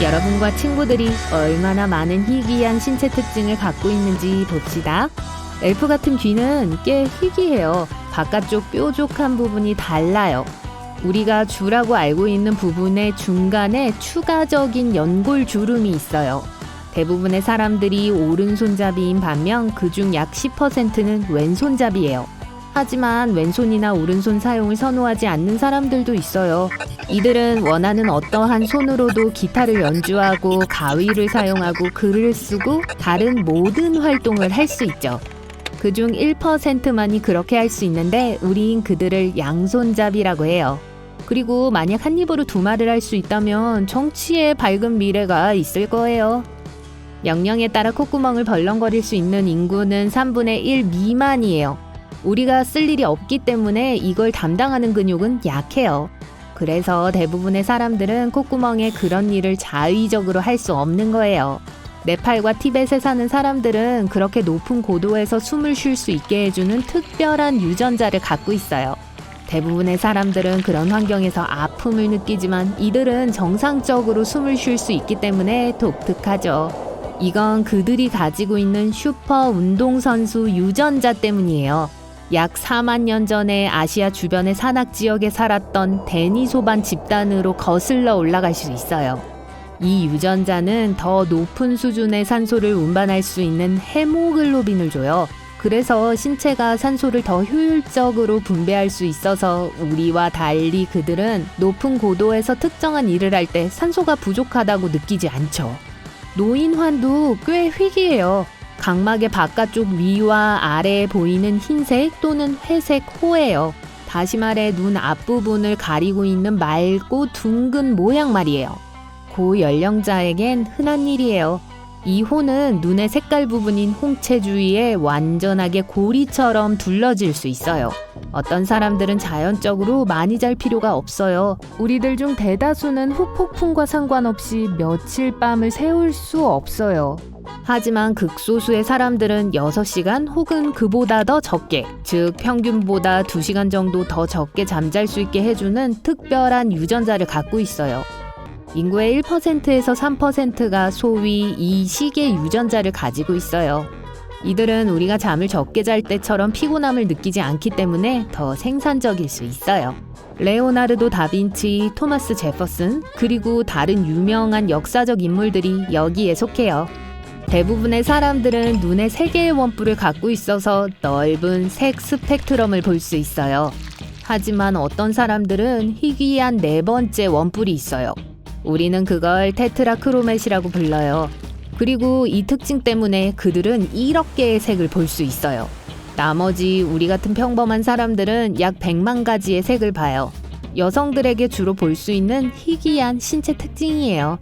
여러분과 친구들이 얼마나 많은 희귀한 신체 특징을 갖고 있는지 봅시다. 엘프 같은 귀는 꽤 희귀해요. 바깥쪽 뾰족한 부분이 달라요. 우리가 주라고 알고 있는 부분의 중간에 추가적인 연골 주름이 있어요. 대부분의 사람들이 오른손잡이인 반면 그중 약 10%는 왼손잡이에요. 하지만 왼손이나 오른손 사용을 선호하지 않는 사람들도 있어요. 이들은 원하는 어떠한 손으로도 기타를 연주하고 가위를 사용하고 글을 쓰고 다른 모든 활동을 할 수 있죠. 그중 1%만이 그렇게 할 수 있는데 우린 그들을 양손잡이라고 해요. 그리고 만약 한 입으로 두 말을 할 수 있다면 정치에 밝은 미래가 있을 거예요. 명령에 따라 콧구멍을 벌렁거릴 수 있는 인구는 3분의 1 미만이에요. 우리가 쓸 일이 없기 때문에 이걸 담당하는 근육은 약해요. 그래서 대부분의 사람들은 콧구멍에 그런 일을 자의적으로 할 수 없는 거예요. 네팔과 티벳에 사는 사람들은 그렇게 높은 고도에서 숨을 쉴 수 있게 해주는 특별한 유전자를 갖고 있어요. 대부분의 사람들은 그런 환경에서 아픔을 느끼지만 이들은 정상적으로 숨을 쉴 수 있기 때문에 독특하죠. 이건 그들이 가지고 있는 슈퍼 운동선수 유전자 때문이에요. 약 4만 년 전에 아시아 주변의 산악 지역에 살았던 데니소반 집단으로 거슬러 올라갈 수 있어요. 이 유전자는 더 높은 수준의 산소를 운반할 수 있는 헤모글로빈을 줘요. 그래서 신체가 산소를 더 효율적으로 분배할 수 있어서 우리와 달리 그들은 높은 고도에서 특정한 일을 할 때 산소가 부족하다고 느끼지 않죠. 노인환도 꽤 희귀해요. 각막의 바깥쪽 위와 아래에 보이는 흰색 또는 회색 호예요. 다시 말해 눈 앞부분을 가리고 있는 맑고 둥근 모양 말이에요. 고연령자에겐 흔한 일이에요. 이 호는 눈의 색깔 부분인 홍채 주위에 완전하게 고리처럼 둘러질 수 있어요. 어떤 사람들은 자연적으로 많이 잘 필요가 없어요. 우리들 중 대다수는 후폭풍과 상관없이 며칠 밤을 새울 수 없어요. 하지만 극소수의 사람들은 6시간 혹은 그보다 더 적게, 즉 평균보다 2시간 정도 더 적게 잠잘 수 있게 해주는 특별한 유전자를 갖고 있어요. 인구의 1%에서 3%가 소위 이 시계 유전자를 가지고 있어요. 이들은 우리가 잠을 적게 잘 때처럼 피곤함을 느끼지 않기 때문에 더 생산적일 수 있어요. 레오나르도 다빈치, 토마스 제퍼슨, 그리고 다른 유명한 역사적 인물들이 여기에 속해요. 대부분의 사람들은 눈에 3개의 원뿔을 갖고 있어서 넓은 색 스펙트럼을 볼 수 있어요. 하지만 어떤 사람들은 희귀한 4번째 원뿔이 있어요. 우리는 그걸 테트라크로맷이라고 불러요. 그리고 이 특징 때문에 그들은 1억 개의 색을 볼 수 있어요. 나머지 우리 같은 평범한 사람들은 약 100만 가지의 색을 봐요. 여성들에게 주로 볼 수 있는 희귀한 신체 특징이에요.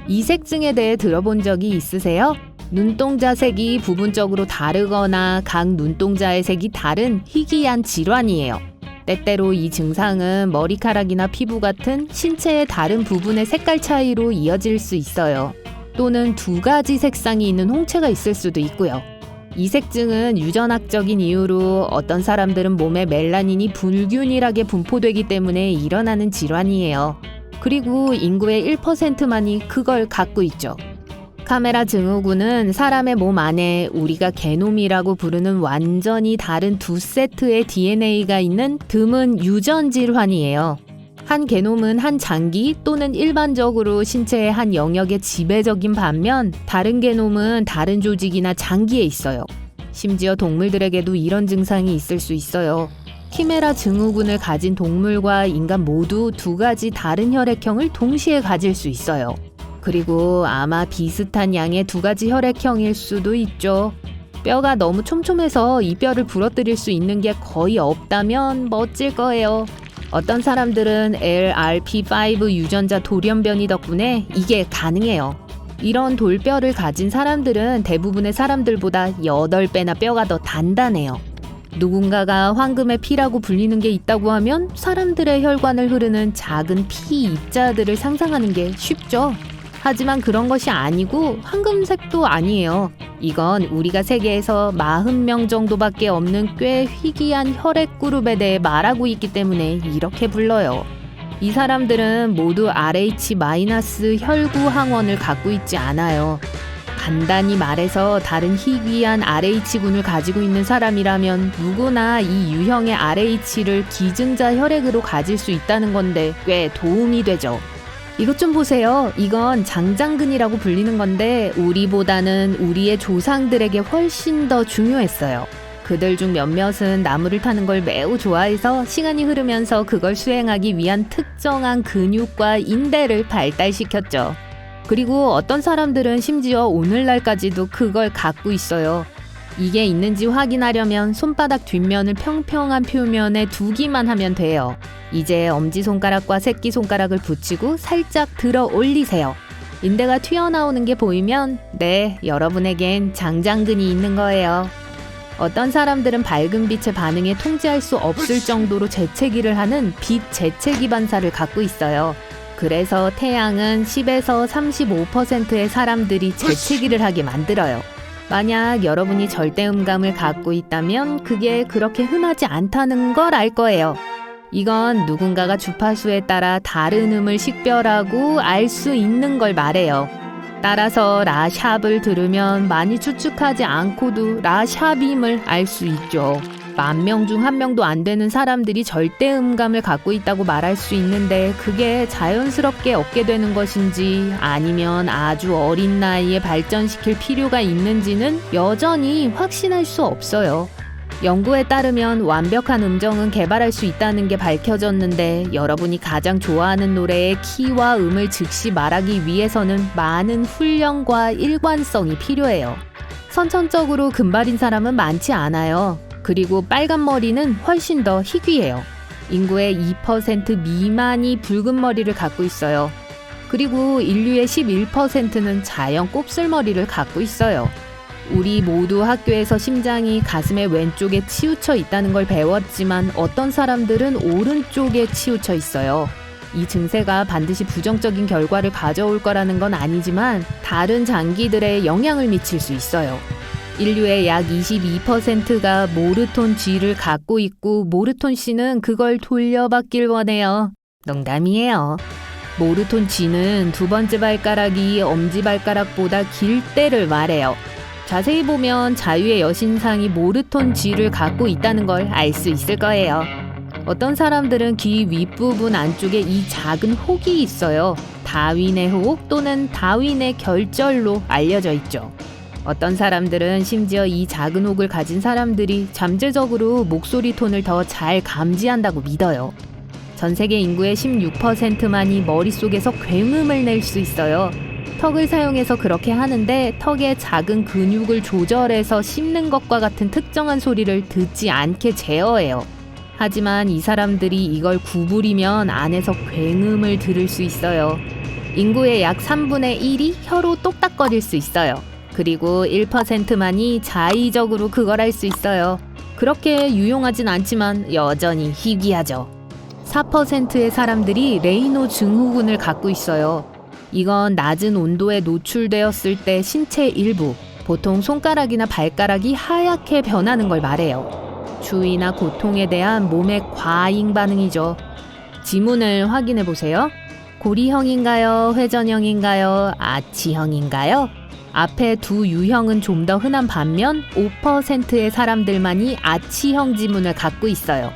이색증에 대해 들어본 적이 있으세요? 눈동자 색이 부분적으로 다르거나 각 눈동자의 색이 다른 희귀한 질환이에요. 때때로 이 증상은 머리카락이나 피부 같은 신체의 다른 부분의 색깔 차이로 이어질 수 있어요. 또는 2가지 색상이 있는 홍채가 있을 수도 있고요. 이색증은 유전학적인 이유로 어떤 사람들은 몸에 멜라닌이 불균일하게 분포되기 때문에 일어나는 질환이에요. 그리고 인구의 1%만이 그걸 갖고 있죠. 카메라 증후군은 사람의 몸 안에 우리가 게놈이라고 부르는 완전히 다른 2세트의 DNA가 있는 드문 유전 질환이에요. 한 게놈은 한 장기 또는 일반적으로 신체의 한 영역에 지배적인 반면 다른 게놈은 다른 조직이나 장기에 있어요. 심지어 동물들에게도 이런 증상이 있을 수 있어요. 키메라 증후군을 가진 동물과 인간 모두 2가지 다른 혈액형을 동시에 가질 수 있어요. 그리고 아마 비슷한 양의 2가지 혈액형일 수도 있죠. 뼈가 너무 촘촘해서 이 뼈를 부러뜨릴 수 있는 게 거의 없다면 멋질 거예요. 어떤 사람들은 LRP5 유전자 돌연변이 덕분에 이게 가능해요. 이런 돌뼈를 가진 사람들은 대부분의 사람들보다 8배나 뼈가 더 단단해요. 누군가가 황금의 피라고 불리는 게 있다고 하면 사람들의 혈관을 흐르는 작은 피 입자들을 상상하는 게 쉽죠. 하지만 그런 것이 아니고 황금색도 아니에요. 이건 우리가 세계에서 40명 정도밖에 없는 꽤 희귀한 혈액 그룹에 대해 말하고 있기 때문에 이렇게 불러요. 이 사람들은 모두 RH- 혈구 항원을 갖고 있지 않아요. 간단히 말해서 다른 희귀한 RH군을 가지고 있는 사람이라면 누구나 이 유형의 RH를 기증자 혈액으로 가질 수 있다는 건데 꽤 도움이 되죠. 이것 좀 보세요. 이건 장장근이라고 불리는 건데 우리보다는 우리의 조상들에게 훨씬 더 중요했어요. 그들 중 몇몇은 나무를 타는 걸 매우 좋아해서 시간이 흐르면서 그걸 수행하기 위한 특정한 근육과 인대를 발달시켰죠. 그리고 어떤 사람들은 심지어 오늘날까지도 그걸 갖고 있어요. 이게 있는지 확인하려면 손바닥 뒷면을 평평한 표면에 두기만 하면 돼요. 이제 엄지손가락과 새끼손가락을 붙이고 살짝 들어 올리세요. 인대가 튀어나오는 게 보이면 네, 여러분에겐 장장근이 있는 거예요. 어떤 사람들은 밝은 빛의 반응에 통제할 수 없을 정도로 재채기를 하는 빛 재채기 반사를 갖고 있어요. 그래서 태양은 10에서 35%의 사람들이 재채기를 하게 만들어요. 만약 여러분이 절대음감을 갖고 있다면 그게 그렇게 흔하지 않다는 걸 알 거예요. 이건 누군가가 주파수에 따라 다른 음을 식별하고 알 수 있는 걸 말해요. 따라서 라샵을 들으면 많이 추측하지 않고도 라샵임을 알 수 있죠. 10,000명 중 1명도 안 되는 사람들이 절대음감을 갖고 있다고 말할 수 있는데 그게 자연스럽게 얻게 되는 것인지 아니면 아주 어린 나이에 발전시킬 필요가 있는지는 여전히 확신할 수 없어요. 연구에 따르면 완벽한 음정은 개발할 수 있다는 게 밝혀졌는데 여러분이 가장 좋아하는 노래의 키와 음을 즉시 말하기 위해서는 많은 훈련과 일관성이 필요해요. 선천적으로 금발인 사람은 많지 않아요. 그리고 빨간 머리는 훨씬 더 희귀해요. 인구의 2% 미만이 붉은 머리를 갖고 있어요. 그리고 인류의 11%는 자연 곱슬머리를 갖고 있어요. 우리 모두 학교에서 심장이 가슴의 왼쪽에 치우쳐 있다는 걸 배웠지만 어떤 사람들은 오른쪽에 치우쳐 있어요. 이 증세가 반드시 부정적인 결과를 가져올 거라는 건 아니지만 다른 장기들에 영향을 미칠 수 있어요. 인류의 약 22%가 모르톤 G를 갖고 있고 모르톤 C는 그걸 돌려받길 원해요. 농담이에요. 모르톤 G는 두 번째 발가락이 엄지발가락보다 길 때를 말해요. 자세히 보면 자유의 여신상이 모르톤 G를 갖고 있다는 걸 알 수 있을 거예요. 어떤 사람들은 귀 윗부분 안쪽에 이 작은 혹이 있어요. 다윈의 혹 또는 다윈의 결절로 알려져 있죠. 어떤 사람들은 심지어 이 작은 혹을 가진 사람들이 잠재적으로 목소리 톤을 더 잘 감지한다고 믿어요. 전 세계 인구의 16%만이 머릿속에서 굉음을 낼 수 있어요. 턱을 사용해서 그렇게 하는데 턱의 작은 근육을 조절해서 씹는 것과 같은 특정한 소리를 듣지 않게 제어해요. 하지만 이 사람들이 이걸 구부리면 안에서 굉음을 들을 수 있어요. 인구의 약 3분의 1이 혀로 똑딱거릴 수 있어요. 그리고 1%만이 자의적으로 그걸 할 수 있어요. 그렇게 유용하진 않지만 여전히 희귀하죠. 4%의 사람들이 레이노 증후군을 갖고 있어요. 이건 낮은 온도에 노출되었을 때 신체 일부, 보통 손가락이나 발가락이 하얗게 변하는 걸 말해요. 추위나 고통에 대한 몸의 과잉 반응이죠. 지문을 확인해 보세요. 고리형인가요? 회전형인가요? 아치형인가요? 앞에 두 유형은 좀 더 흔한 반면 5%의 사람들만이 아치형 지문을 갖고 있어요.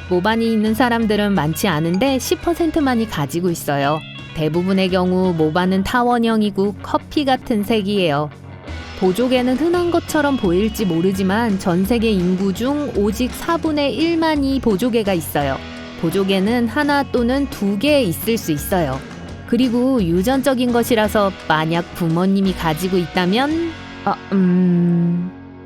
모반이 있는 사람들은 많지 않은데 10%만이 가지고 있어요. 대부분의 경우 모반은 타원형이고 커피 같은 색이에요. 보조개는 흔한 것처럼 보일지 모르지만 전 세계 인구 중 오직 4분의 1만이 보조개가 있어요. 보조개는 하나 또는 2개 있을 수 있어요. 그리고 유전적인 것이라서 만약 부모님이 가지고 있다면